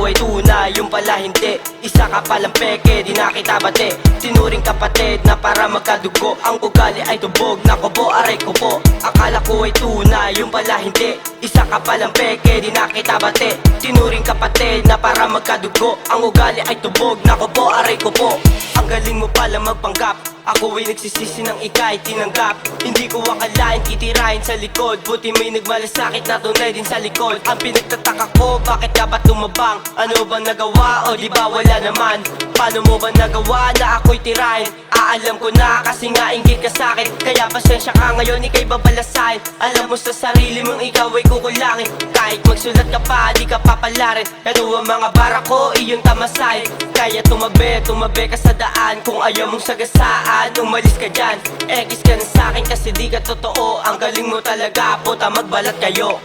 ko ay tunay, yung pala hindi. Isa ka palang peke, di na kita bate. Tinuring kapatid na para magkadugo. Ang ugali ay tubog, nako po, aray ko po. Akala ko ay tunay, yung pala hindi. Isa ka palang peke, di na kita bate. Tinuring kapatid na para magkadugo. Ang ugali ay tubog, nako po, aray ko po. Ang galing mo pala magpanggap. Ako ay nagsisisi ng ika'y tinanggap. Hindi ko akalain titirahin sa likod. Buti may nagmalasakit na tunay din sa likod. Ang pinagtataka ko, bakit dapat tumabang? Ano bang nagawa o di ba wala naman? Paano mo ba nagawa na ako'y tirahin? Alam ko na kasi nga inggit ka sa'kin. Kaya pasensya ka ngayon, ika'y babalasahin. Alam mo sa sarili mong ikaw ay kukulangin. Kahit magsulat ka pa, di ka papalarin. Pero ang mga bara ko, iyong tamasahin. Kaya tumabi ka sa daan. Kung ayaw mong sagasaan, umalis ka dyan. Ekis ka na sa'kin kasi di ka totoo. Ang galing mo talaga, puta magbalat kayo.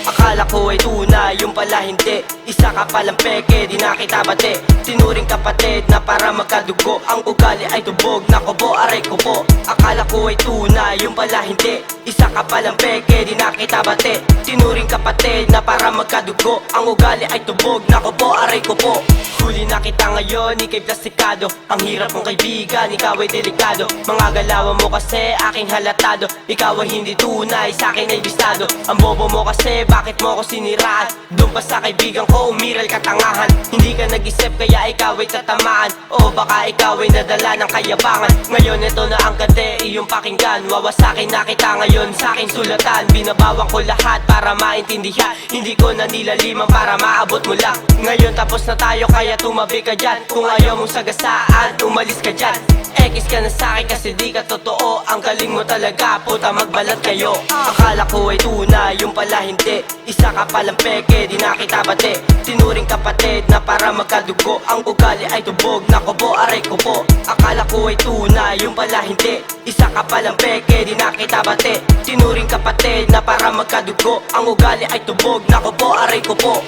Akala ko ay tunay, yung pala hindi. Isa ka palang peke, di na kita bate. Tinuring kapatid na para magkadugo. Ang ugali ay tubog, nako po, aray ko po. Akala ko ay tunay, yung pala hindi. Isa ka palang peke, di na kita bate. Tinuring kapatid na para magkadugo. Ang ugali ay tubog, nako po, aray ko po. Huli na kita ngayon, ika'y plastikado. Ang hirap mong kaibigan, ikaw ay delikado. Mga galawan mo kasi aking halatado. Ikaw ay hindi tunay, sa'kin ay bistado. Ang bobo mo kasi, bakit mo ako siniraan? Doon pa sa kaibigan ko, umiral katangahan. Hindi ka nag-isip kaya ikaw ay tatamaan. O baka ikaw ay nadala ng kayabangan. Ngayon ito na ang kante, iyong pakinggan. Wawasakin na kita ngayon sa aking sulatan. Binabawang ko lahat para maintindihan. Hindi ko na nilaliman para maabot mo lang. Ngayon tapos na tayo kaya tumabi ka dyan. Kung ayaw mong sagasaan, umalis ka dyan. Ekis ka na sa'kin kasi di ka totoo. Ang galing mo talaga, puta magbalat kayo. Akala ko ay tunay, yung pala hindi. Isa ka palang peke, di na kita bate. Tinuring kapatid na para magkadugo. Ang ugali ay tubog, nako po, aray ko po. Akala ko ay tunay, yung pala hindi. Isa ka palang peke, di na kita bate. Tinuring kapatid na para magkadugo. Ang ugali ay tubog, nako po, aray ko po.